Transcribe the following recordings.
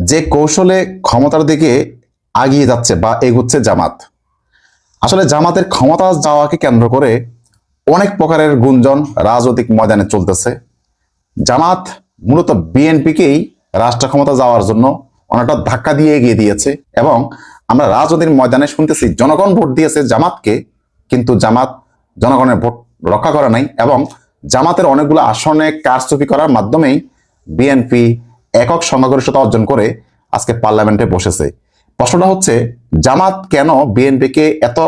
যে কৌশলে ক্ষমতার দিকে এগিয়ে যাচ্ছে বা এগুচ্ছে জামাত, আসলে জামাতের ক্ষমতা যাওয়াকে কেন্দ্র করে অনেক প্রকারের গুঞ্জন রাজনৈতিক ময়দানে চলতেছে। জামাত মূলত বিএনপিকেই রাষ্ট্র ক্ষমতা যাওয়ার জন্য অনেকটা ধাক্কা দিয়ে এগিয়ে দিয়েছে এবং আমরা রাজনৈতিক ময়দানে শুনতেছি জনগণ ভোট দিয়েছে জামাতকে, কিন্তু জামাত জনগণের ভোট রক্ষা করে নাই এবং জামাতের অনেকগুলো আসনে কারচুপি করার মাধ্যমেই বিএনপি একক সংখ্যাগরিষ্ঠতা অর্জন করে আজকে পার্লামেন্টে বসেছে। প্রশ্নটা হচ্ছে, জামাত কেন বিএনপিকে এত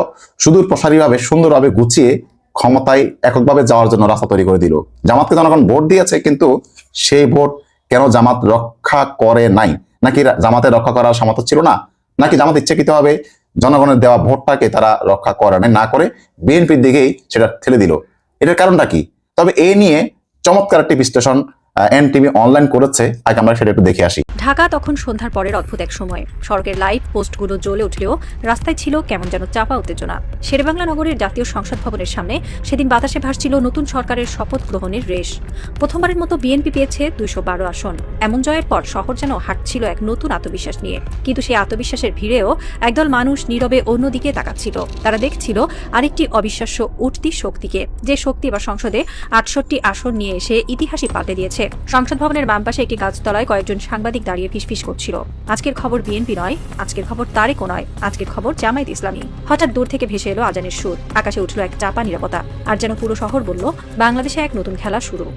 সুদূর প্রসারীভাবে সুন্দরভাবে গুছিয়ে ক্ষমতায় এককভাবে যাওয়ার জন্য রাস্তা তৈরি করে দিল? জামাতকে জনগণ ভোট দিয়েছে, কিন্তু সেই ভোট কেন জামাত রক্ষা করে নাই? নাকি জামাতের রক্ষা করার সামর্থ্য ছিল না? নাকি জামাত ইচ্ছাকৃতভাবে জনগণের দেওয়া ভোটটাকে তারা রক্ষা করে নাই, না করে বিএনপির দিকেই সেটা ঠেলে দিল? এটার কারণটা কি? তবে এই নিয়ে চমৎকার একটি বিশ্লেষণ এনটিভি অনলাইন করেছে, আগে আমরা সেটা একটু দেখে আসি। ঢাকা তখন সন্ধ্যার পরের অদ্ভুত এক সময়। সড়কের লাইট পোস্টগুলো জ্বলে উঠলেও রাস্তায় ছিল কেমন যেন চাপা উত্তেজনা। শেরেবাংলা নগরের জাতীয় সংসদ ভবনের সামনে সেদিন বাতাসে ভাসছিল নতুন সরকারের শপথ গ্রহণের রেশ। প্রথমবারের মতো বিএনপি পেয়েছে 212 আসন। এমন জয়ের পর শহর যেন হাঁটছিল এক নতুন আত্মবিশ্বাস নিয়ে। কিন্তু সেই আত্মবিশ্বাসের ভিড়েও একদল মানুষ নীরবে অন্যদিকে তাকাচ্ছিল। তারা দেখছিল আরেকটি অবিশ্বাস্য উঠতি শক্তিকে, যে শক্তি বা সংসদে 68 আসন নিয়ে এসে ইতিহাসই পাল্টে দিয়েছে। সংসদ ভবনের বাম পাশে একটি গাছতলায় কয়েকজন সাংবাদিক দাঁড়িয়ে ফিসফিস করছিল। আজকের খবর বিএনপি নয়, আজকের খবর তারেকও নয়, আজকের খবর জামায়াত ইসলামী। হঠাৎ দূর থেকে ভেসে এলো আজানের সুর, আকাশে উঠল এক চাপা নীরবতা, আর যেন পুরো শহর বলল বাংলাদেশে এক নতুন খেলা শুরু।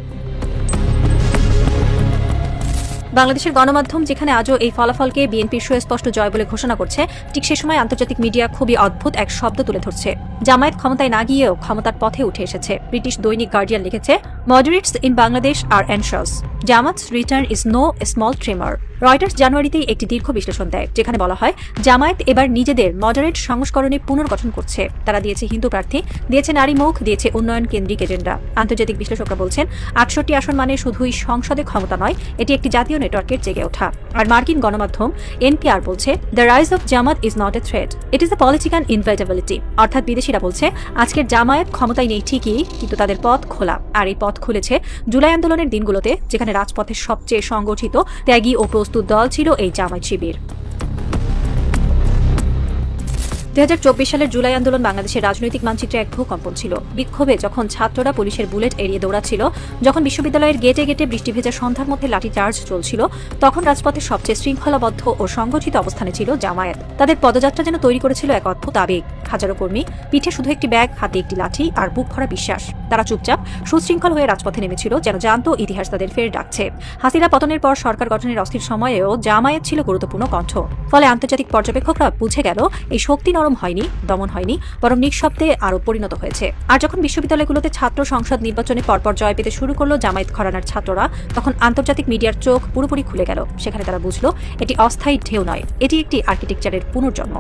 বাংলাদেশের গণমাধ্যম যেখানে আজও এই ফলাফলকে বিএনপির সুস্পষ্ট জয় বলে ঘোষণা করছে, ঠিক সে সময় আন্তর্জাতিক মিডিয়া খুবই অদ্ভুত এক শব্দ তুলে ধরছে। জামায়াত ক্ষমতায় না গিয়েও ক্ষমতার পথে উঠে এসেছে। ব্রিটিশ দৈনিক গার্ডিয়ান লিখেছে, মডারেটস ইন বাংলাদেশ আর anxious, Jamaat's return is no small tremor. Reuters জানুয়ারিতেই একটি দীর্ঘ বিশ্লেষণ দেয়, যেখানে বলা হয় জামায়াত এবার নিজেদের মডারেট সংস্করণে পুনর্গঠন করছে। তারা দিয়েছে হিন্দু প্রার্থী, দিয়েছে নারী মুখ, দিয়েছে উন্নয়ন কেন্দ্রিক এজেন্ডা। আন্তর্জাতিক বিশ্লেষকরা বলছেন 68 আসন মানে শুধুই সংসদে ক্ষমতা নয়, এটি একটি জাতীয় নেটওয়ার্কের জেগে ওঠা। আর মার্কিন গণমাধ্যম এনপিআর বলছে, the rise of Jamaat is not a threat, it is a political inevitability. অর্থাৎ বিদেশিরা বলছে আজকের জামায়াত ক্ষমতায় নেই ঠিকই, কিন্তু তাদের পথ খোলা। আর এই পথ খুলেছে জুলাই আন্দোলনের দিনগুলোতে, যেখানে রাজপথের সবচেয়ে সংগঠিত, ত্যাগী ও প্রস্তুত দল ছিল এই জামায়াত শিবির। 2024 সালের জুলাই আন্দোলন বাংলাদেশের রাজনৈতিক মানচিত্রে এক ভূকম্পন ছিল। বিক্ষোভে যখন ছাত্ররা পুলিশের বুলেট এড়িয়ে দৌড়াচ্ছিল, যখন বিশ্ববিদ্যালয়ের গেটে গেটে বৃষ্টি ভেজা সন্ধ্যার মধ্যে লাঠিচার্জ চলছিল, তখন রাজপথের সবচেয়ে শৃঙ্খলাবদ্ধ ও সংগঠিত অবস্থানে ছিল জামায়াত। তাদের পদযাত্রা যেন তৈরি করেছিল এক অদ্ভুত আবেগ। হাজারো কর্মী, পিঠে শুধু একটি ব্যাগ, হাতে একটি লাঠি আর বুক ভরা বিশ্বাস। তারা চুপচাপ সুশৃঙ্খল হয়ে রাজপথে নেমেছিল, যেন জানতো ইতিহাস তাদের ফের ডাকছে। হাসিনা পতনের পর সরকার গঠনের অস্থির সময়েও জামায়াত ছিল গুরুত্বপূর্ণ কণ্ঠ। ফলে আন্তর্জাতিক পর্যবেক্ষকরা বুঝে গেল এই শক্তি নরম হয়নি, দমন হয়নি, বরং নিঃশব্দে আরো পরিণত হয়েছে। আর যখন বিশ্ববিদ্যালয়গুলোতে ছাত্র সংসদ নির্বাচনে পরপর জয় পেতে শুরু করলো জামায়াত ঘরানার ছাত্ররা, তখন আন্তর্জাতিক মিডিয়ার চোখ পুরোপুরি খুলে গেল। সেখানে তারা বুঝলো এটি অস্থায়ী ঢেউ নয়, এটি একটি আর্কিটেকচারের পুনর্জন্ম।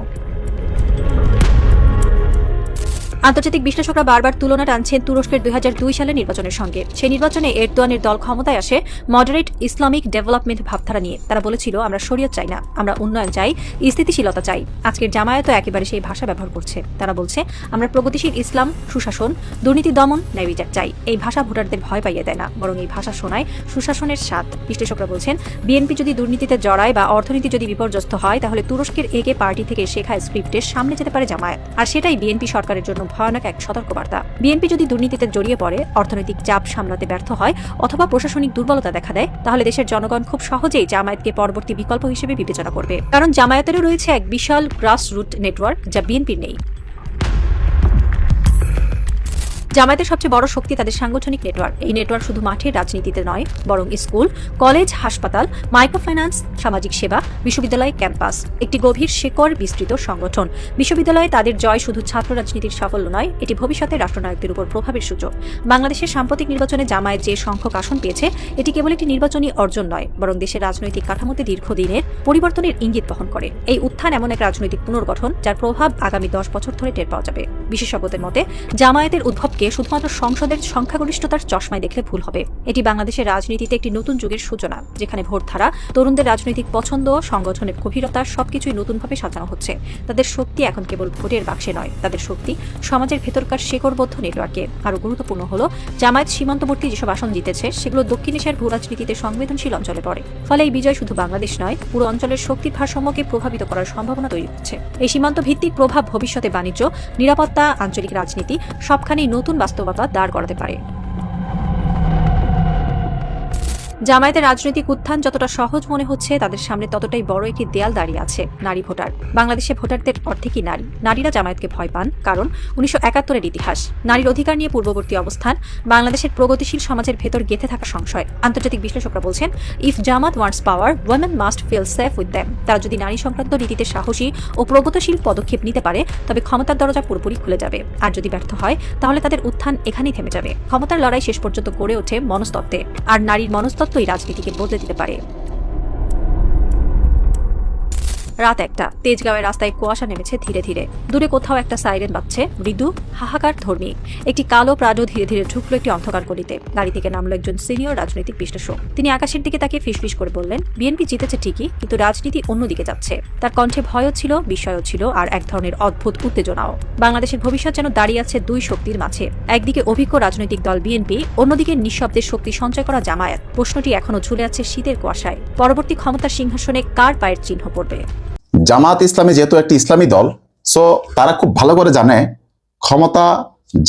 আন্তর্জাতিক বিশ্লেষকরা বারবার তুলনা টানছেন তুরস্কের 2002 সালের নির্বাচনের সঙ্গে। সেই নির্বাচনে এরদোয়ানের দল ক্ষমতায় আসে মডারেট ইসলামিক ডেভেলপমেন্ট ভাবধারা নিয়ে। তারা বলেছিল, আমরা শরিয়ত চাই না, আমরা উন্নয়ন চাই, স্থিতিশীলতা চাই। আজকের জামায়াতও একেবারে সেই ভাষা ব্যবহার করছে। তারা বলছে, আমরা প্রগতিশীল ইসলাম, সুশাসন, দুর্নীতি দমন, ন্যায় বিচার চাই। এই ভাষা ভোটারদের ভয় পাইয়ে দেয় না, বরং এই ভাষা শোনায় সুশাসনের স্বাদ। বিশ্লেষকরা বলছেন, বিএনপি যদি দুর্নীতিতে জড়ায় বা অর্থনীতি যদি বিপর্যস্ত হয়, তাহলে তুরস্কের একে পার্টি থেকে শেখা স্ক্রিপ্টের সামনে যেতে পারে জামায়াত। আর সেটাই বিএনপি সরকারের জন্য ভয়ানক এক সতর্কবার্তা। বিএনপি যদি দুর্নীতিতে জড়িয়ে পড়ে, অর্থনৈতিক চাপ সামলাতে ব্যর্থ হয় অথবা প্রশাসনিক দুর্বলতা দেখা দেয়, তাহলে দেশের জনগণ খুব সহজেই জামায়াতকে পরবর্তী বিকল্প হিসেবে বিবেচনা করবে। কারণ জামায়াতেরও রয়েছে এক বিশাল গ্রাসরুট নেটওয়ার্ক, যা বিএনপির নেই। জামায়াতের সবচেয়ে বড় শক্তি তাদের সাংগঠনিক নেটওয়ার্ক। এই নেটওয়ার্ক শুধু মাঠের রাজনীতিতে নয়, বরং স্কুল, কলেজ, হাসপাতাল, মাইক্রোফাইন্যান্স, সামাজিক সেবা, বিশ্ববিদ্যালয় ক্যাম্পাস, একটি গভীর শেকড় বিস্তৃত সংগঠন। বিশ্ববিদ্যালয়ে তাদের জয় শুধু ছাত্র রাজনীতির সাফল্য নয়, এটি ভবিষ্যতে রাষ্ট্রনায়কদের উপর প্রভাবের সূচক। বাংলাদেশের সাম্প্রতিক নির্বাচনে জামায়াত যে সংখ্যক আসন পেয়েছে, এটি কেবল একটি নির্বাচনী অর্জন নয়, বরং দেশের রাজনৈতিক কাঠামোতে দীর্ঘদিনের পরিবর্তনের ইঙ্গিত বহন করে। এই উত্থান এমন এক রাজনৈতিক পুনর্গঠন, যার প্রভাব আগামী 10 বছর ধরে টের পাওয়া যাবে। বিশেষজ্ঞদের মতে জামায়াতের উদ্ভব জামায়াতকে শুধুমাত্র সংসদের সংখ্যাগরিষ্ঠতার চশমায় দেখলে ভুল হবে। এটি বাংলাদেশের রাজনীতিতে একটি নতুন যুগের সূচনা, যেখানে ভোটধারা, তরুণদের রাজনৈতিক পছন্দ, সংগঠনের গভীরতা সবকিছুই নতুনভাবে সাজানো হচ্ছে। তাদের শক্তি এখন কেবল ভোটের বাক্সে নয়, তাদের শক্তি সমাজের ভেতরকার শেকড়বদ্ধ নেটওয়ার্কে। আরও গুরুত্বপূর্ণ হলো, জামায়াত সীমান্তবর্তী যেসব আসন জিতেছে সেগুলো দক্ষিণ এশিয়ার ভূ রাজনীতিতে সংবেদনশীল অঞ্চলে পড়ে। ফলে এই বিজয় শুধু বাংলাদেশ নয়, পুরো অঞ্চলের শক্তির ভারসাম্যকে প্রভাবিত করার সম্ভাবনা তৈরি হচ্ছে। এই সীমান্ত ভিত্তিক প্রভাব ভবিষ্যতে বাণিজ্য, নিরাপত্তা, আঞ্চলিক রাজনীতি সবখানেই নতুন বাস্তবতা দাঁড় করাতে পারে। জামায়াতের রাজনৈতিক উত্থান যতটা সহজ মনে হচ্ছে, তাদের সামনে ততটাই বড় একটি দেয়াল দাঁড়িয়ে আছে, নারী ভোটার। বাংলাদেশে ভোটারদের অর্ধেকই নারী। নারীরা জামায়াতকে ভয় পান, কারণ 1971-এর ইতিহাস, নারীর অধিকার নিয়ে পূর্ববর্তী অবস্থান, বাংলাদেশের প্রগতিশীল সমাজের ভেতর গেঁথে থাকা সংশয়। আন্তর্জাতিক বিশ্লেষকরা বলছেন, if Jamaat wants power, women must feel safe with them. তারা যদি নারী সংক্রান্ত নীতিতে সাহসী ও প্রগতিশীল পদক্ষেপ নিতে পারে, তবে ক্ষমতার দরজা পুরোপুরি খুলে যাবে। আর যদি ব্যর্থ হয়, তাহলে তাদের উত্থান এখানেই থেমে যাবে। ক্ষমতার লড়াই শেষ পর্যন্ত গড়ে ওঠে মনস্তত্ত্বে, আর নারীর মনস্তত্ত্বই রাজনীতিকে বদলে দিতে পারে। রাত 1টা, তেজগাঁওয়ের রাস্তায় কুয়াশা নেমেছে ধীরে ধীরে। দূরে কোথাও একটা সাইরেন বাজছে, মৃদু হাহাকার ধর্মী। একটি কালো প্রাডো ধীরে ধীরে ঢুকলো একটি অন্ধকার গলিতে। গাড়ি থেকে নামলো একজন সিনিয়র রাজনৈতিক বিশ্লেষক। তিনি আকাশের দিকে তাকিয়ে ফিসফিস করে বললেন, বিএনপি জিতেছে ঠিকই, কিন্তু রাজনীতি অন্যদিকে যাচ্ছে। তার কণ্ঠে ভয়ও ছিল, বিস্ময়ও ছিল, আর এক ধরনের অদ্ভুত উত্তেজনাও। বাংলাদেশের ভবিষ্যৎ যেন দাঁড়িয়ে আছে দুই শক্তির মাঝে, একদিকে অভিজ্ঞ রাজনৈতিক দল বিএনপি, অন্যদিকে নিঃশব্দের শক্তি সঞ্চয় করা জামায়াত। প্রশ্নটি এখনো ঝুলে আছে শীতের কুয়াশায়, পরবর্তী ক্ষমতার সিংহাসনে কার পায়ের চিহ্ন পড়বে। জামাত ইসলামী যেহেতু একটি ইসলামী দল, সো তারা খুব ভালো করে জানে ক্ষমতা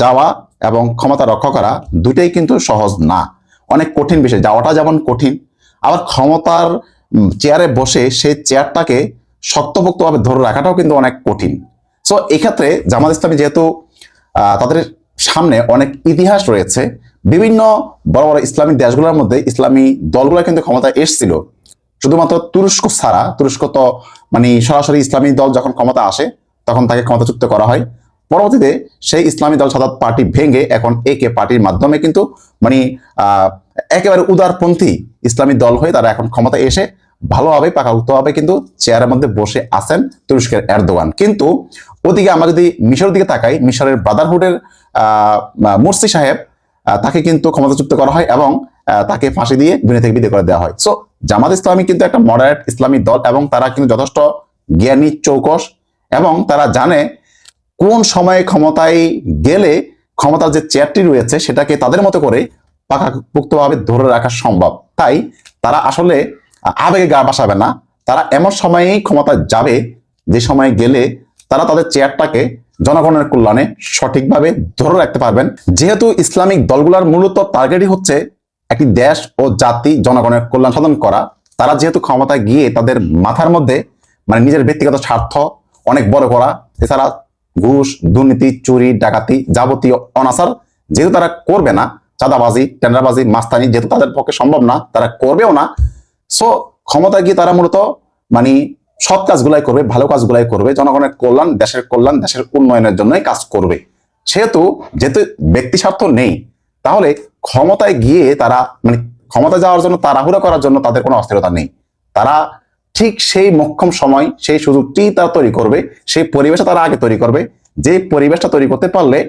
যাওয়া এবং ক্ষমতা রক্ষা করা দুটেই কিন্তু সহজ না, অনেক কঠিন বিষয়। যাওয়াটা যেমন কঠিন, আবার ক্ষমতার চেয়ারে বসে সেই চেয়ারটাকে শক্তপোক্তভাবে ধরে রাখাটাও কিন্তু অনেক কঠিন। সো এক্ষেত্রে জামাত ইসলামী যেহেতু তাদের সামনে অনেক ইতিহাস রয়েছে, বিভিন্ন বড় বড় ইসলামিক দেশগুলোর মধ্যে ইসলামী দলগুলো কিন্তু ক্ষমতায় এসেছিল, শুধুমাত্র তুরস্ক ছাড়া। তুরস্ক তো মানে সরাসরি ইসলামী দল যখন ক্ষমতা আসে তখন তাকে ক্ষমতাচ্যুত করা হয়। পরবর্তীতে সেই ইসলামী দল সাদাত পার্টি ভেঙে এখন একে পার্টির মাধ্যমে কিন্তু মানে একেবারে উদারপন্থী ইসলামী দল হয়ে তারা এখন ক্ষমতা এসে ভালোভাবে পাকাউক্তভাবে কিন্তু চেয়ারের মধ্যে বসে আছেন তুরস্কের এরদোয়ান। কিন্তু ওদিকে আমরা যদি মিশরের দিকে তাকাই, মিশরের ব্রাদারহুডের মুরসি সাহেব, তাকে কিন্তু ক্ষমতাচ্যুত করা হয় এবং তাকে ফাঁসি দিয়ে দুনিয়া থেকে বিদায় করে দেওয়া হয়। সো জামাত ইসলামী কিন্তু একটা মডারেট ইসলামী দল এবং তারা কিন্তু যথেষ্ট জ্ঞানী, চৌকস, এবং তারা জানে কোন সময়ে ক্ষমতায় গেলে ক্ষমতার যে চেয়ারটি রয়েছে সেটাকে তাদের মতো করে পাকাপোক্তভাবে ধরে রাখা সম্ভব। তাই তারা আসলে আবেগে গা ভাসাবে না, তারা এমন সময়েই ক্ষমতা যাবে যে সময়ে গেলে তারা তাদের চেয়ারটাকে জনগণের কল্যাণে সঠিকভাবে ধরে রাখতে পারবেন। যেহেতু ইসলামিক দলগুলোর মূলত টার্গেটই হচ্ছে একটি দেশ ও জাতি জনগণের কল্যাণ সাধন করা, তারা যেহেতু ক্ষমতায় গিয়ে তাদের মাথার মধ্যে মানে নিজের ব্যক্তিগত স্বার্থ অনেক বড় করা, এছাড়া ঘুষ, দুর্নীতি, চুরি, ডাকাতি, যাবতীয় অনাচার যেহেতু তারা করবে না, চাঁদাবাজি, টেন্ডারবাজি, মাস্তানি যেহেতু তাদের পক্ষে সম্ভব না, তারা করবেও না। সো ক্ষমতায় গিয়ে তারা মূলত মানে সৎ কাজগুলাই করবে, ভালো কাজগুলাই করবে, জনগণের কল্যাণ, দেশের উন্নয়নের জন্যই কাজ করবে। যেহেতু ব্যক্তি স্বার্থ নেই, তাহলে ক্ষমতায় গিয়ে তারা মানে ক্ষমতা যাওয়ার জন্য তাড়াহুড়া করার জন্য তাদের কোনো অস্থিরতা নেই। তারা ঠিক সেই মোক্ষম সময়, সেই সুযোগটি তারা তৈরি করবে, সেই পরিবেশটা তারা আগে তৈরি করবে, যে পরিবেশটা তৈরি করতে পারলে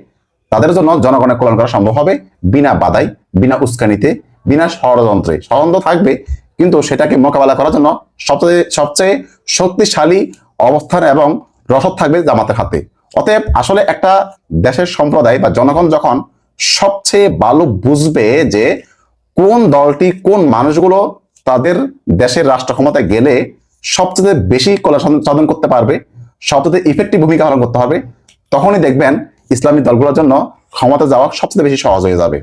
তাদের জন্য জনগণের কল্যাণ করা সম্ভব হবে, বিনা বাধায়, বিনা উস্কানিতে, বিনা ষড়যন্ত্রে। ষড়যন্ত্র থাকবে, কিন্তু সেটাকে মোকাবেলা করার জন্য সবচেয়ে শক্তিশালী অবস্থান এবং রসদ থাকবে জামাতের হাতে। অতএব আসলে একটা দেশের সম্প্রদায় বা জনগণ যখন সবচেয়ে ভালো বুঝবে যে কোন দলটি, কোন মানুষগুলো তাদের দেশের রাষ্ট্র ক্ষমতায় গেলে সবচেয়ে বেশি কল্যাণ সাধন করতে পারবে, সবচেয়ে ইফেক্টিভ ভূমিকা পালন করতে হবে, তখনই দেখবেন ইসলামী দলগুলোর জন্য ক্ষমতা যাওয়া সবচেয়ে বেশি সহজ হয়ে যাবে।